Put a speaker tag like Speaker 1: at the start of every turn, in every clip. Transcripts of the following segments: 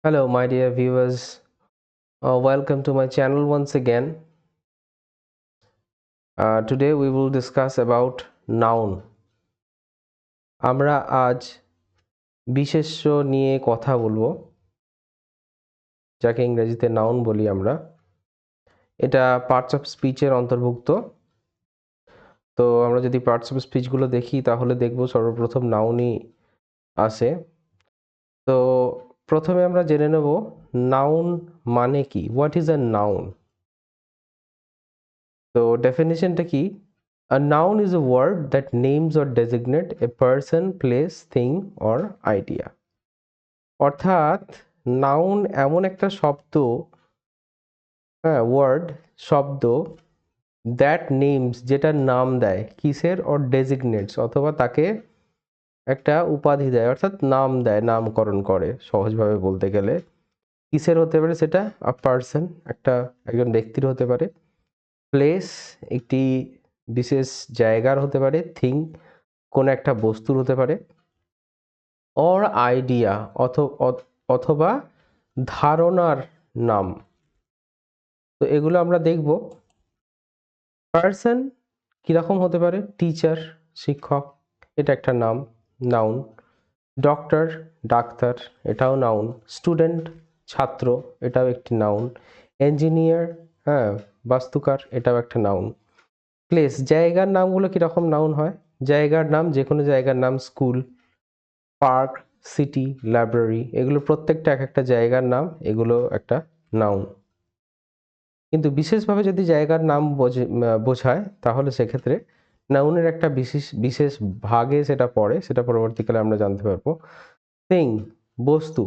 Speaker 1: Hello, my dear viewers. Welcome to my channel once again. Today we will discuss about noun. আমরা আজ বিশেষ্য নিয়ে কথা বলবো, যাকে ইংরেজিতে নাউন বলি আমরা। এটা পার্টস অফ স্পিচের অন্তর্ভুক্ত। তো আমরা যদি পার্টস অফ স্পিচগুলো দেখি তাহলে দেখব সর্বপ্রথম নাউনই আসে। তো প্রথমে আমরা জেনে নেব নাউন মানে কি, হোয়াট ইজ আ নাউন। তো ডেফিনিশনটা কি? A noun is a word that names or designate a person, place, thing or idea. অর্থাৎ নাউন এমন একটা শব্দ, ওয়ার্ড, শব্দ, দ্যাট নেমস, যেটা নাম দেয়, কিসের, অর ডেজিগনেটস, অথবা তাকে একটা উপাধি দেয়, অর্থাৎ নাম দেয়, নামকরণ করে। সহজভাবে বলতে গেলে কিসের হতে পারে সেটা? আ পার্সন, একজন ব্যক্তির হতে পারে। প্লেস, একটি বিশেষ জায়গার হতে পারে। থিং, কোন একটা বস্তুর হতে পারে। অর আইডিয়া, অথবা ধারণার নাম। তো এগুলো আমরা দেখব। পার্সন কীরকম হতে পারে? টিচার, শিক্ষক, এটা একটা নাউন। ডক্টর, ডাক্তার, এটাও নাউন। স্টুডেন্ট, ছাত্র, এটাও একটি নাউন। ইঞ্জিনিয়ার, বাস্তুকার, এটাও একটা নাউন। প্লেস, জায়গার নামগুলো কীরকম নাউন হয়? জায়গার নাম, যে কোনো জায়গার নাম, স্কুল, পার্ক, সিটি, লাইব্রেরি, এগুলো প্রত্যেকটা এক একটা জায়গার নাম, এগুলো একটা নাউন। কিন্তু বিশেষভাবে যদি জায়গার নাম বোঝায় তাহলে সেক্ষেত্রে নাউনের একটা বিশেষ ভাগে সেটা পড়ে, সেটা পরবর্তীকালে আমরা জানতে পারবো। থিং, বস্তু,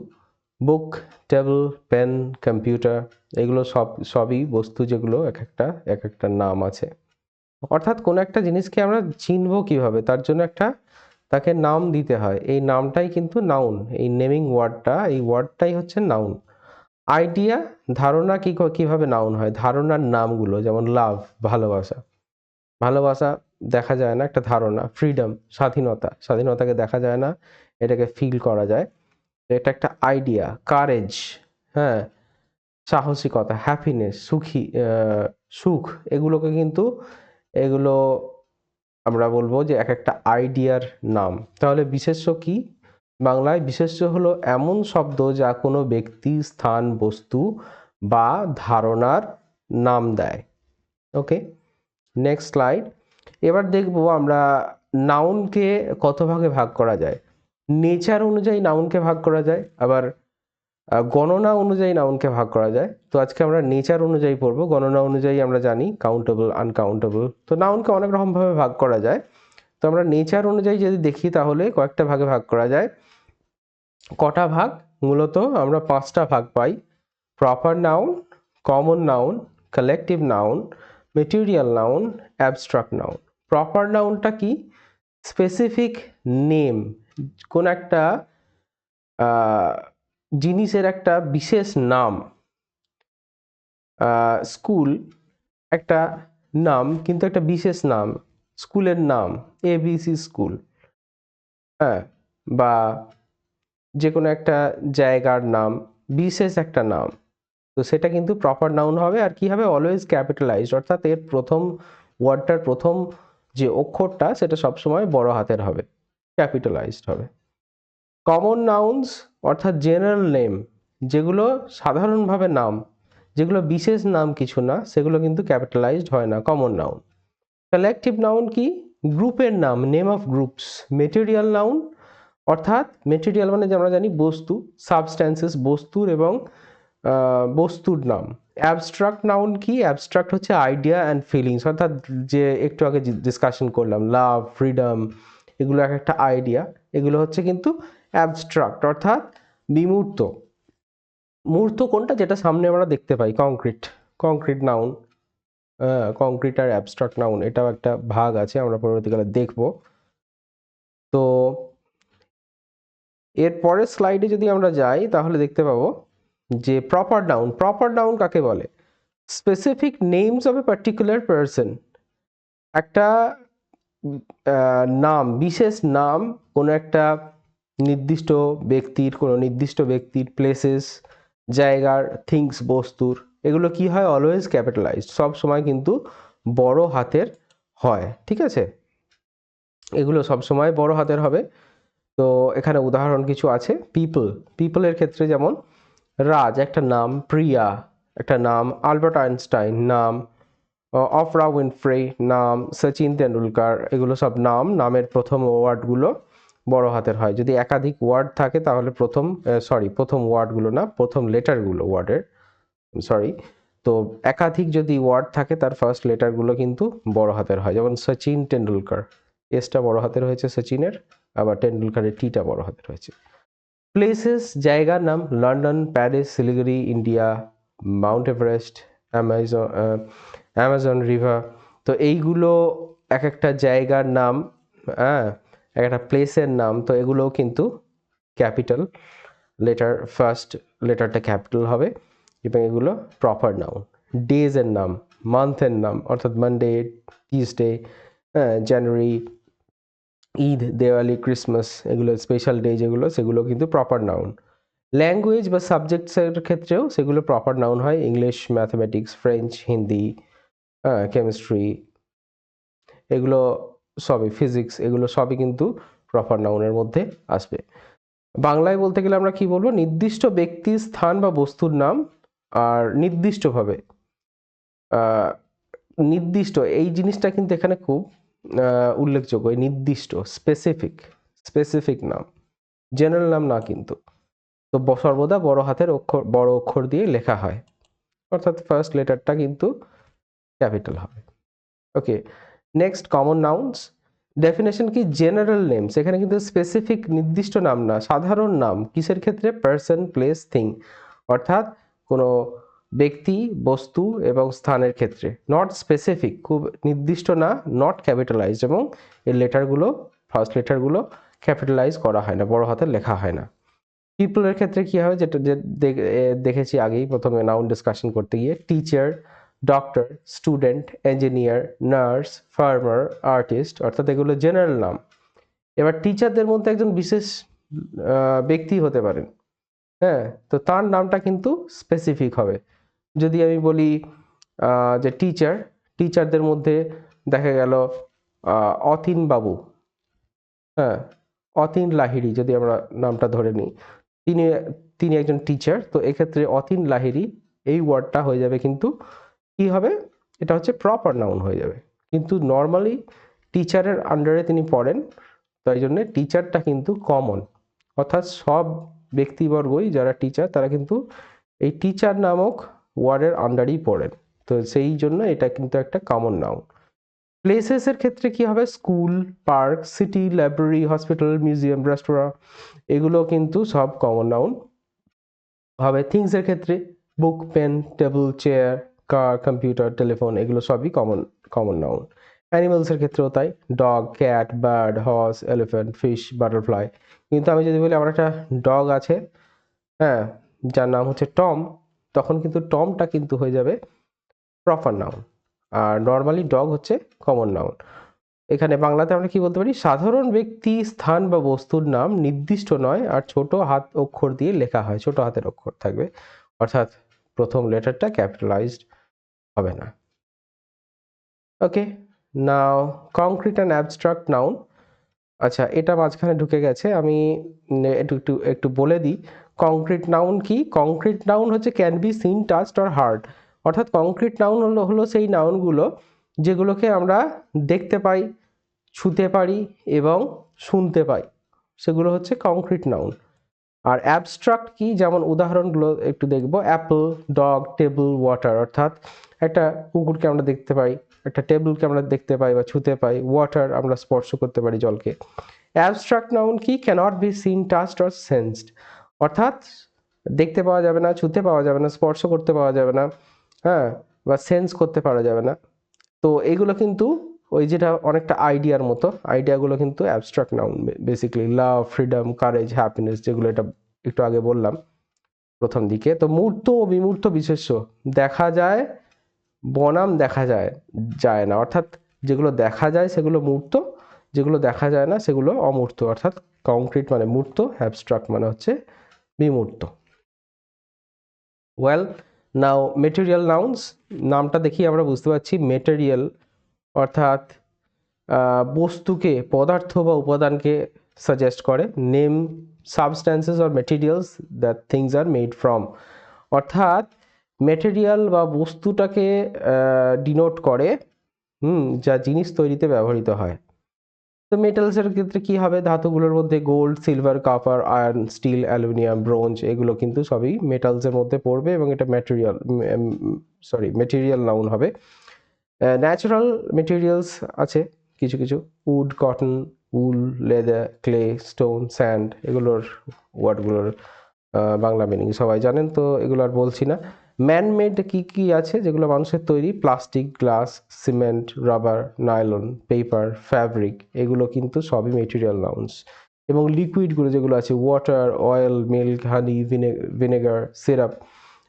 Speaker 1: বুক, টেবিল, পেন, কম্পিউটার, এগুলো সবই বস্তু, যেগুলো এক একটা নাম আছে। অর্থাৎ কোনো একটা জিনিসকে আমরা চিনবো কিভাবে, তার জন্য তাকে নাম দিতে হয়। এই নামটাই কিন্তু নাউন। এই নেমিং ওয়ার্ডটা, এই ওয়ার্ডটাই হচ্ছে নাউন। আইডিয়া, ধারণা, কিভাবে নাউন হয়? ধারণার নামগুলো, যেমন লাভ, ভালোবাসা। ভালোবাসা দেখা যায় না, একটা ধারণা। ফ্রিডম, স্বাধীনতাকে দেখা যায় না, এটাকে ফিল করা যায়, এটা একটা আইডিয়া। কারেজ, হ্যাঁ, সাহসিকতা। হ্যাপিনেস, সুখ, এগুলো আমরা বলবো যে এক একটা আইডিয়ার নাম। তাহলে বিশেষ্য কি? বাংলায় বিশেষ্য হলো এমন শব্দ যা কোনো ব্যক্তি, স্থান, বস্তু বা ধারণার নাম দেয়। ওকে, নেক্সট স্লাইড। এবার দেখব আমরা নাউনকে কত ভাগে ভাগ করা যায়। নেচার অনুযায়ী নাউনকে ভাগ করা যায়, আবার গণনা অনুযায়ী নাউনকে ভাগ করা যায়। তো আজকে আমরা নেচার অনুযায়ী পড়বো। গণনা অনুযায়ী আমরা জানি কাউন্টেবল, আনকাউন্টেবল। তো নাউনকে অনেক রকমভাবে ভাগ করা যায়। তো আমরা নেচার অনুযায়ী যদি দেখি তাহলে কয়েকটা ভাগে ভাগ করা যায়। কটা ভাগ? মূলত আমরা 5টা ভাগ পাই। Proper noun, common noun, collective noun, material noun, abstract noun. Proper নাউনটা কি? স্পেসিফিক নেম, কোন একটা জিনিসের একটা বিশেষ নাম। স্কুল একটা নাম, কিন্তু একটা বিশেষ নাম। স্কুলের নাম ABC স্কুল, বা যে কোনো একটা জায়গার নাম, বিশেষ একটা নাম। তো সেটা কিন্তু প্রপার নাউন হবে। আর কি হবে? অলওয়েজ ক্যাপিটালাইজড, অর্থাৎ এর প্রথম ওয়ার্ডটার প্রথম যে অক্ষরটা সেটা সবসময় বড় হাতের হবে, ক্যাপিটালাইজড হবে। কমন নাউন্স, অর্থাৎ জেনারেল নেম, যেগুলো সাধারণভাবে নাম, যেগুলো বিশেষ নাম কিছু না, সেগুলো কিন্তু ক্যাপিটালাইজড হয় না, কমন নাউন। কালেকটিভ নাউন কি? গ্রুপের নাম, name of groups. Material noun, অর্থাৎ মেটেরিয়াল মানে যে আমরা জানি বস্তু, সাবস্ট্যান্সেস, বস্তুর এবং বস্তুর নাম। অ্যাবস্ট্রাক্ট নাউন কি? অ্যাবস্ট্রাক্ট হচ্ছে আইডিয়া অ্যান্ড ফিলিংস, অর্থাৎ যে একটু আগে ডিসকাশন করলাম, লাভ, ফ্রিডম, এগুলো এক একটা আইডিয়া। এগুলো হচ্ছে কিন্তু অ্যাবস্ট্রাক্ট, অর্থাৎ বিমূর্ত। মূর্ত কোনটা? যেটা সামনে আমরা দেখতে পাই। কংক্রিট নাউন, কংক্রিট আর অ্যাবস্ট্রাক্ট নাউন, এটাও একটা ভাগ আছে, আমরা পরবর্তীকালে দেখব। তো এর পরের স্লাইডে যদি আমরা যাই তাহলে দেখতে পাবো যে প্রপার নাউন কাকে বলে? Specific names of a particular person, একটা নাম, বিশেষ নাম কোনো একটা নির্দিষ্ট ব্যক্তির, কোনো নির্দিষ্ট ব্যক্তির, প্লেসেস, জায়গার, থিংস, বস্তুর, এগুলো কি হয়? অলওয়েজ ক্যাপিটালাইজড, সব সময় কিন্তু বড় হাতের হয়, ঠিক আছে? এগুলো সব সময় বড় হাতের হবে। তো এখানে উদাহরণ কিছু আছে। পিপলের ক্ষেত্রে যেমন রাজ একটা নাম, প্রিয়া একটা নাম, আলবার্ট আইনস্টাইন নাম, অফরা উইনফ্রে নাম, সচিন তেন্ডুলকার, এগুলো সব নাম। নামের প্রথম ওয়ার্ডগুলো বড় হাতের হয়। যদি একাধিক ওয়ার্ড থাকে তাহলে প্রথম ওয়ার্ডগুলো না, প্রথম লেটারগুলো ওয়ার্ডের, সরি, তো একাধিক যদি ওয়ার্ড থাকে তার ফার্স্ট লেটারগুলো কিন্তু বড় হাতের হয়। যেমন সচিন তেন্ডুলকার, এসটা বড় হাতের হয়েছে সচিনের, আবার টেন্ডুলকারের টিটা বড় হাতের হয়েছে। প্লেসেস, জায়গার নাম, London, Paris, Siliguri, India, Mount Everest, Amazon river. তো এইগুলো এক একটা জায়গার নাম, হ্যাঁ, এক একটা প্লেসের নাম। তো এগুলোও কিন্তু ক্যাপিটাল লেটার, ফার্স্ট লেটারটা ক্যাপিটাল হবে, এবং এগুলো প্রপার নাউন। ডেজের নাম, মান্থের নাম, অর্থাৎ মানডে, টিউসডে, জানুয়ারি, ঈদ, দেওয়ালি, ক্রিসমাস, এগুলো স্পেশাল ডে যেগুলো, সেগুলো কিন্তু প্রপার নাউন। ল্যাঙ্গুয়েজ বা সাবজেক্টসের ক্ষেত্রেও সেগুলো প্রপার নাউন হয়। English, mathematics, French, Hindi, chemistry, এগুলো সবই, ফিজিক্স, এগুলো সবই কিন্তু প্রপার নাউনের মধ্যে আসবে। বাংলায় বলতে গেলে আমরা কি বলবো? নির্দিষ্ট ব্যক্তি, স্থান বা বস্তুর নাম। আর নির্দিষ্টভাবে, নির্দিষ্ট এই জিনিসটা কিন্তু এখানে খুব উল্লেখযোগ্য। এই নির্দিষ্ট, স্পেসিফিক নাম, জেনারেল নাম না কিন্তু। তো সর্বদা বড় হাতের অক্ষর, বড় অক্ষর দিয়ে লেখা হয়, অর্থাৎ ফার্স্ট লেটারটা কিন্তু ক্যাপিটাল হবে। ওকে, নেক্সট, কমন নাউন্স। ডেফিনেশন কি? জেনারেল নেমস, এখানে কিন্তু স্পেসিফিক নির্দিষ্ট নাম না, সাধারণ নাম। কিসের ক্ষেত্রে? পার্সন, প্লেস, থিং, অর্থাৎ কোনো ব্যক্তি, বস্তু এবং স্থানের ক্ষেত্রে। নট স্পেসিফিক, খুব নির্দিষ্ট না, নট ক্যাপিটালাইজড, এবং এর লেটারগুলো, ফার্স্ট লেটারগুলো ক্যাপিটালাইজ করা হয় না, বড় হাতের লেখা হয় না। পিপলের ক্ষেত্রে কি হয়? যেটা দেখেছি আগেই প্রথমে নাউন ডিসকাশন করতে গিয়ে, teacher, doctor, student, engineer, nurse, farmer, artist, অর্থাৎ এগুলো জেনারেল নাম। এবার টিচারদের মধ্যে একজন বিশেষ ব্যক্তি হতে পারেন, হ্যাঁ, তো তার নামটা কিন্তু স্পেসিফিক হবে। যদি আমি বলি যে টিচারদের মধ্যে দেখা গেল অতীন বাবু, হ্যাঁ, অতীন লাহিড়ী, যদি আমরা নামটা ধরে নিই, তিনি তিনি একজন টিচার, তো এক্ষেত্রে অতীন লাহিড়ী এই ওয়ার্ডটা হয়ে যাবে কিন্তু কি হবে? এটা হচ্ছে প্রপার নাউন হয়ে যাবে। কিন্তু নর্মালি টিচারের আন্ডারে তিনি পড়েন, তাই জন্যে টিচারটা কিন্তু কমন, অর্থাৎ সব ব্যক্তিবর্গই যারা টিচার তারা কিন্তু এই টিচার নামক ওয়ার্ডের আন্ডারেই পড়েন। তো সেই জন্য এটা কিন্তু একটা কমন নাউন। প্লেসেসের ক্ষেত্রে কি হবে? School, park, city, library, hospital, museum, restaurant, এগুলো কিন্তু সব কমন নাউন হবে। থিংসের ক্ষেত্রে book, pen, table, chair, car, computer, telephone, এগুলো সবই কমন নাউন। অ্যানিমালসের ক্ষেত্রেও তাই, dog, cat, bird, horse, elephant, fish, butterfly. কিন্তু আমি যদি বলি আমার একটা ডগ আছে, হ্যাঁ, যার নাম হচ্ছে টম, তখন কিন্তু টমটা কিন্তু হয়ে যাবে প্রপার নাউন, আর নর্মালি ডগ হচ্ছে কমন নাউন। এখানে বাংলাতে আমরা কি বলতে পারি? সাধারণ ব্যক্তি, স্থান বা বস্তুর নাম নির্দিষ্ট নয়, আর ছোট হাত অক্ষর দিয়ে লেখা হয়, ছোট হাতের অক্ষর থাকবে, অর্থাৎ প্রথম লেটারটা ক্যাপিটালাইজড হবে না। ওকে, নাও কংক্রিট অ্যান্ড অ্যাবস্ট্রাক্ট নাউন। আচ্ছা, এটা মাঝখানে ঢুকে গেছে, আমি একটু একটু একটু বলে দিই। কংক্রিট নাউন কি? কংক্রিট নাউন হচ্ছে can be seen, touched or hard, অর্থাৎ কংক্রিট নাউন হলো সেই নাউনগুলো যেগুলোকে আমরা দেখতে পাই, ছুঁতে পারি এবং শুনতে পাই, সেগুলো হচ্ছে কংক্রিট নাউন। আর অ্যাবস্ট্রাক্ট কি? যেমন উদাহরণগুলো একটু দেখব। অ্যাপল, ডগ, টেবিল, ওয়াটার, অর্থাৎ একটা কুকুরকে আমরা দেখতে পাই, একটা টেবিলকে আমরা দেখতে পাই বা ছুঁতে পাই, ওয়াটার আমরা স্পর্শ করতে পারি জলকে। অ্যাবস্ট্রাক্ট নাউন কি? Cannot be seen, touched or sensed, অর্থাৎ দেখতে পাওয়া যাবে না, ছুঁতে পাওয়া যাবে না, স্পর্শ করতে পাওয়া যাবে না, হ্যাঁ, বা সেন্স করতে পারা যাবে না। তো এইগুলো কিন্তু ওই যেটা অনেকটা আইডিয়ার মতো, আইডিয়াগুলো কিন্তু অ্যাবস্ট্রাক্ট নাউন। বেসিক্যালি লাভ, ফ্রিডম, কারেজ, হ্যাপিনেস, যেগুলো এটা একটু আগে বললাম প্রথম দিকে। তো মূর্ত ও বিমূর্ত বিশেষ্য, দেখা যায় বনাম দেখা যায় না, অর্থাৎ যেগুলো দেখা যায় সেগুলো মূর্ত, যেগুলো দেখা যায় না সেগুলো অমূর্ত, অর্থাৎ কংক্রিট মানে মূর্ত, অ্যাবস্ট্রাক্ট মানে হচ্ছে বিমূর্ত। ওয়েল নাও মেটেরিয়াল নাউন্স, নামটা দেখি আমরা বুঝতে পারছি মেটেরিয়াল অর্থাৎ বস্তুকে, পদার্থ বা উপাদানকে সাজেস্ট করে। Name substances or materials that things are made from, অর্থাৎ মেটেরিয়াল বা বস্তুটাকে ডিনোট করে যা জিনিস তৈরিতে ব্যবহৃত হয়। তো মেটালসের ক্ষেত্রে কি হবে, ধাতুগুলোর মধ্যে gold, silver, copper, iron, steel, aluminium, bronze এগুলো কিন্তু সবই মেটালসের মধ্যে পড়বে এবং এটা মেটেরিয়াল নাউন হবে। ন্যাচারাল মেটেরিয়ালস আছে কিছু কিছু, wood, cotton, wool, leather, clay, stone, sand, এগুলোর ওয়ার্ডগুলোর বাংলা মিনিং সবাই জানেন, তো এগুলো আর বলছি না। ম্যানমেড কি কি আছে যেগুলো মানুষের তৈরি, plastic, glass, cement, rubber, nylon, paper, fabric, এগুলো কিন্তু সবই মেটেরিয়াল নাউন্স। এবং লিকুইডগুলো যেগুলো আছে, ওয়াটার, অয়েল, মিল্ক, হানি, ভিনেগার, সিরাপ,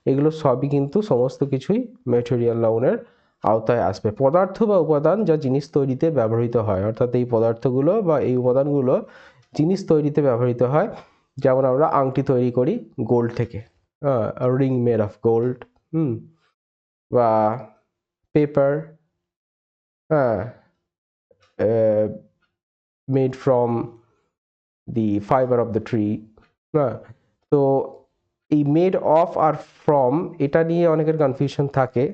Speaker 1: এগুলো সবই কিন্তু সমস্ত কিছুই মেটেরিয়াল নাউনের আওতায় আসবে। পদার্থ বা উপাদান যা জিনিস তৈরিতে ব্যবহৃত হয়, অর্থাৎ এই পদার্থগুলো বা এই উপাদানগুলো জিনিস তৈরিতে ব্যবহৃত হয়। যেমন আমরা আংটি তৈরি করি গোল্ড থেকে, রিং মেড অফ গোল্ড, বা paper made from the fibre of the tree. তো এই মেড অফ আর ফ্রম এটা নিয়ে অনেকের কনফিউশন থাকে,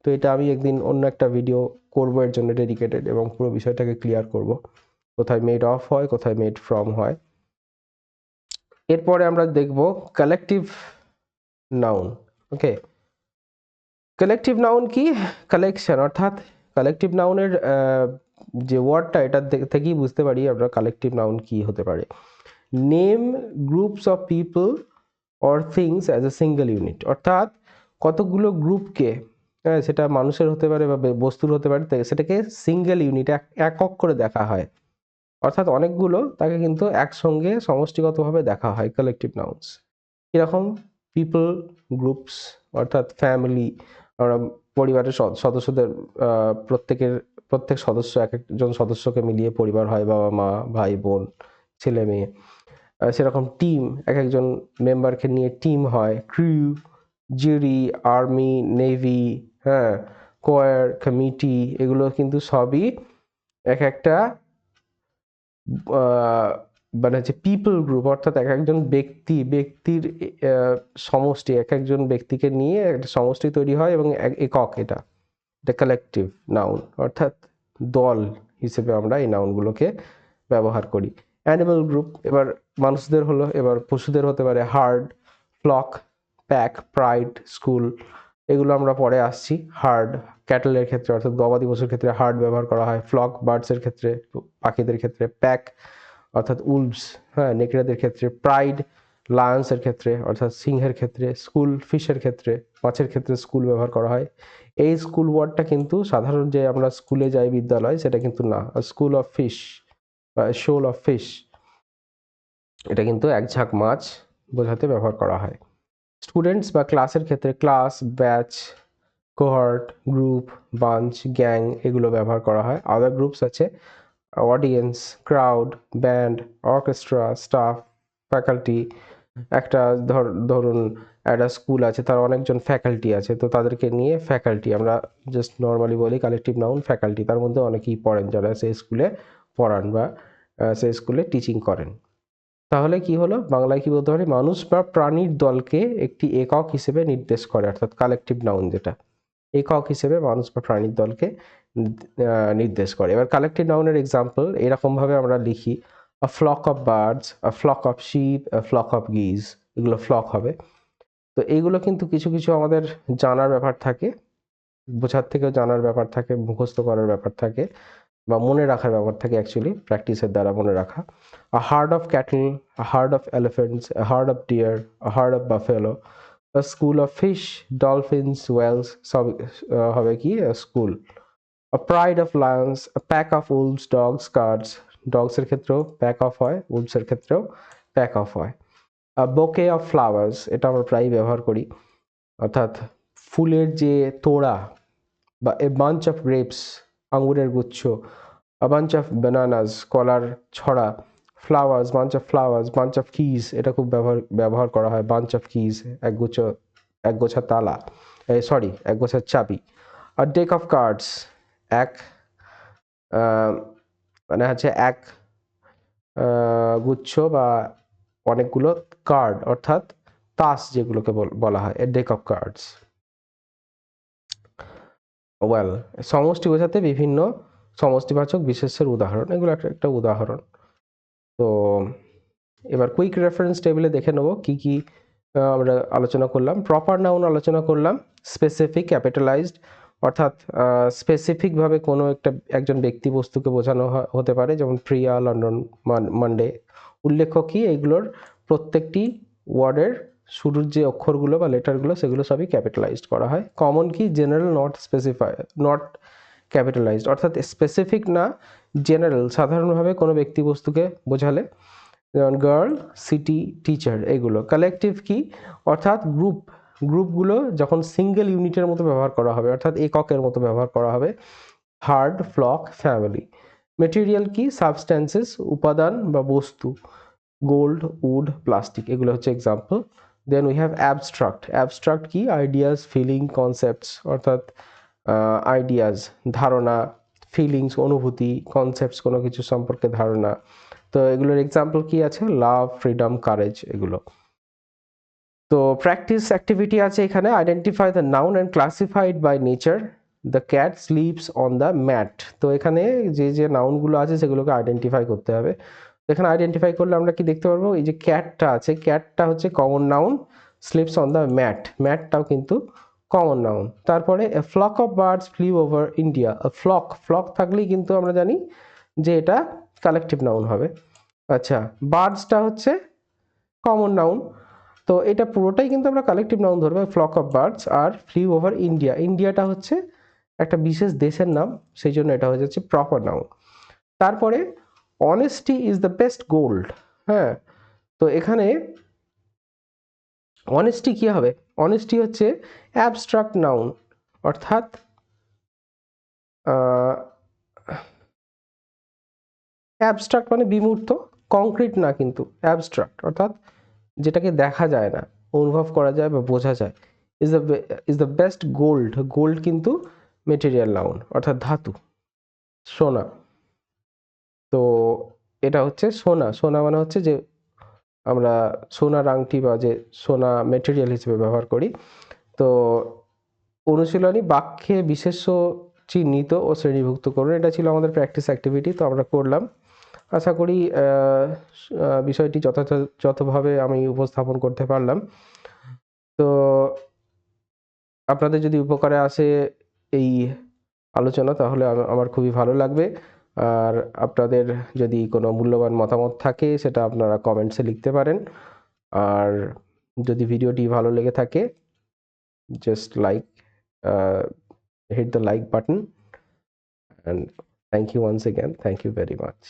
Speaker 1: তো এটা আমি একদিন অন্য একটা ভিডিও করবো এর জন্য ডেডিকেটেড, এবং পুরো বিষয়টাকে ক্লিয়ার করব, কোথায় মেড অফ হয়, কোথায় মেড ফ্রম হয়। এরপরে আমরা দেখব কালেকটিভ নাউন। ওকে, কালেকটিভ নাউন কি, কালেকশন, অর্থাৎ কালেকটিভ নাউনের যে ওয়ার্ডটা, এটা থেকেই বুঝতে পারি আমরা কালেকটিভ নাউন কি হতে পারে। Name groups of people or things as a single unit, অর্থাৎ কতগুলো গ্রুপকে, সেটা মানুষের হতে পারে বা বস্তুর হতে পারে, সেটাকে সিঙ্গেল ইউনিট, একক করে দেখা হয়, অর্থাৎ অনেকগুলো তাকে কিন্তু একসঙ্গে সমষ্টিগতভাবে দেখা হয় কালেকটিভ নাউন্স। এরকম পিপল, গ্রুপস, অর্থাৎ ফ্যামিলি, আমরা পরিবারের সদস্যদের প্রত্যেক সদস্য, এক একজন সদস্যকে মিলিয়ে পরিবার হয়, বাবা মা, ভাই বোন, ছেলে মেয়ে। সেরকম টিম, এক একজন মেম্বারকে নিয়ে টিম হয়, ক্রিউ, জুরি, আর্মি, নেভি, কোয়ার, কমিটি, এগুলো কিন্তু সবই এক একটা মানে হচ্ছে পিপল গ্রুপ, অর্থাৎ এক একজন ব্যক্তির সমষ্টি, এক একজন ব্যক্তিকে নিয়ে একটা সমষ্টি তৈরি হয় এবং একক, এটা কালেকটিভ নাউন, অর্থাৎ দল হিসেবে আমরা এই নাউনগুলোকে ব্যবহার করি। অ্যানিমাল গ্রুপ, এবার মানুষদের হলো, এবার পশুদের হতে পারে herd, flock, pack, pride, school, এগুলো আমরা পরে আসছি। হার্ড ক্যাটেলের ক্ষেত্রে, অর্থাৎ গবাদি পশুর ক্ষেত্রে হার্ড ব্যবহার করা হয়, ফ্লক বার্ডসের ক্ষেত্রে, পাখিদের ক্ষেত্রে, প্যাক অর্থাৎ উলভস, নেকড়েদের ক্ষেত্রে, প্রাইড লায়ন্সের ক্ষেত্রে অর্থাৎ সিংহের ক্ষেত্রে, স্কুল ফিশের ক্ষেত্রে, মাছের ক্ষেত্রে স্কুল ব্যবহার করা হয়। এই স্কুল ওয়ার্ডটা কিন্তু সাধারণ যে আমরা স্কুলে যাই বিদ্যালয়, সেটা কিন্তু না। স্কুল অফ ফিশ বা শোল অফ ফিশ, এটা কিন্তু এক ঝাঁক মাছ বোঝাতে ব্যবহার করা হয়। স্টুডেন্টস বা ক্লাসের ক্ষেত্রে class, batch, cohort, group, bunch, gang, এগুলো ব্যবহার করা হয়। আদার গ্রুপস আছে audience, crowd, band, orchestra, staff, faculty. একটা ধরুন একটা স্কুল আছে, তার অনেকজন ফ্যাকাল্টি আছে, তো তাদেরকে নিয়ে ফ্যাকাল্টি, আমরা জাস্ট নর্মালি বলি কালেকটিভ নাউন ফ্যাকাল্টি। তার মধ্যে অনেকেই পড়েন যারা সেই স্কুলে পড়ান বা সেই স্কুলে টিচিং করেন। তাহলে কি হলো, বাংলায় কি বলতে পারি, মানুষ বা প্রাণীর দলকে একটি একক হিসেবে নির্দেশ করে, অর্থাৎ কালেকটিভ নাউন যেটা একক হিসেবে মানুষ বা প্রাণীর দলকে নির্দেশ করে। এবার কালেকটিভ নাউনের এক্সাম্পল এরকমভাবে আমরা লিখি, a flock of birds, a flock of ship, a flock of geese, এগুলো ফ্লক হবে। তো এইগুলো কিন্তু কিছু কিছু আমাদের জানার ব্যাপার থাকে, বোঝার থেকেও জানার ব্যাপার থাকে, মুখস্থ করার ব্যাপার থাকে, বা মনে রাখার ব্যাপার থাকে, অ্যাকচুয়ালি প্র্যাকটিসের দ্বারা মনে রাখা। A herd of cattle, a herd of elephants, a herd of deer, a herd of buffalo, a school of fish, dolphins, whales, সব হবে কি school. A pride of lions, a pack of wolves, dogs, cards, dogs এর ক্ষেত্রেও pack of হয়, wolves এর ক্ষেত্রেও pack of হয়। A bouquet of flowers, এটা আমরা প্রায় ব্যবহার করি, অর্থাৎ ফুলের যে তোড়া, বা a bunch of grapes, আঙ্গুরের গুচ্ছ, a bunch of bananas, কলার ছড়া, flowers, bunch of flowers, bunch of keys, এটা খুব ব্যবহার করা হয়। বাঞ্চ অফ কিজ, একগোছা তালা, একগোছা চাবি। আর ডেক অফ কার্ডস, এক মানে হচ্ছে এক গুচ্ছ বা অনেকগুলো কার্ড, অর্থাৎ তাস যেগুলোকে বলা হয়, এ ডেক অফ কার্ডস। ওয়েল, সমষ্টি বোঝাতে বিভিন্ন সমষ্টিবাচক বিশেষ্যের উদাহরণ, এগুলো একটা উদাহরণ। তো এবার কুইক রেফারেন্স টেবিলে দেখে নেব কি কি আমরা আলোচনা করলাম। প্রপার নাউন আলোচনা করলাম, স্পেসিফিক, ক্যাপিটালাইজড, অর্থাৎ স্পেসিফিকভাবে কোনো একজন ব্যক্তি বস্তুকে বোঝানো হতে পারে, যেমন প্রিয়া, লন্ডন, মানডে। উল্লেখ্য কি, এইগুলোর প্রত্যেকটি ওয়ার্ডের শুরুর যে অক্ষরগুলো বা লেটারগুলো সেগুলো সবই ক্যাপিটালাইজড করা হয়। কমন কি, জেনারেল, নট ক্যাপিটালাইজড, অর্থাৎ স্পেসিফিক না, জেনারেল, সাধারণভাবে কোনো ব্যক্তি বস্তুকে বোঝালে, যেমন গার্ল, সিটি, টিচার, এগুলো। কালেকটিভ কি, অর্থাৎ গ্রুপগুলো যখন সিঙ্গেল ইউনিটের মতো ব্যবহার করা হবে, অর্থাৎ এককের মতো ব্যবহার করা হবে। Herd, flock, family. মেটেরিয়াল কি, সাবস্ট্যান্সেস, উপাদান বা বস্তু, গোল্ড, উড, প্লাস্টিক, এগুলো হচ্ছে example. Then we have abstract কি, আইডিয়াস, ফিলিং, কনসেপ্টস, অর্থাৎ আইডিয়াস, ধারণা, ফিলিংস, অনুভূতি, কনসেপ্টস, কোনো কিছু সম্পর্কে ধারণা। তো এগুলোর এক্সাম্পল কি আছে, লাভ, ফ্রিডম, কারেজ, এগুলো। তো প্র্যাকটিস অ্যাক্টিভিটি আছে এখানে, identify the noun and classified by nature. The cat sleeps on the mat. তো এখানে যে নাউনগুলো আছে সেগুলোকে আইডেন্টিফাই করতে হবে। এখানে আইডেন্টিফাই করলে আমরা কি দেখতে পারবো, এই যে ক্যাটটা আছে, ক্যাটটা হচ্ছে common noun, sleeps on the ম্যাটটাও কিন্তু কমন নাউন। তারপরে a flock of birds flew over India. Flock থাকলেই কিন্তু আমরা জানি যে এটা কালেকটিভ নাউন হবে। আচ্ছা, বার্ডসটা হচ্ছে কমন নাউন, তো এটা পুরোটাই কিন্তু আমরা কালেকটিভ নাউন ধরবো, ফ্লক অফ বার্ডস। আর ফ্লিউ ওভার ইন্ডিয়াটা হচ্ছে একটা বিশেষ দেশের নাম, সেই জন্য এটা হয়ে যাচ্ছে প্রপার নাউন। তারপরে honesty is the best gold. হ্যাঁ, তো এখানে অনেস্টি কি হবে, অনেস্টি হচ্ছে অ্যাবস্ট্রাক্ট নাউন, অর্থাৎ অ্যাবস্ট্রাক্ট মানে বিমূর্ত, কংক্রিট না কিন্তু অ্যাবস্ট্রাক্ট, অর্থাৎ যেটাকে দেখা যায় না, অনুভব করা যায় বা বোঝা যায়। ইজ দ্য বেস্ট গোল্ড কিন্তু মেটেরিয়াল নাউন, অর্থাৎ ধাতু, সোনা। তো এটা হচ্ছে সোনা মানে হচ্ছে যে আমরা সোনার আংটি বা যে সোনা মেটেরিয়াল হিসেবে ব্যবহার করি। তো অনুশীলনী, বাক্যে বিশেষ্য চিহ্নিত ও শ্রেণীভুক্ত করুন, এটা ছিল আমাদের প্র্যাকটিস অ্যাক্টিভিটি। তো আমরা করলাম, আশা করি বিষয়টি যথাযথভাবে আমি উপস্থাপন করতে পারলাম। তো আপনাদের যদি উপকারে আসে এই আলোচনা, তাহলে আমার খুবই ভালো লাগবে। আর আপনাদের যদি কোনো মূল্যবান মতামত থাকে সেটা আপনারা কমেন্টসে লিখতে পারেন। আর যদি ভিডিওটি ভালো লেগে থাকে, just hit the like button, and thank you once again, thank you very much.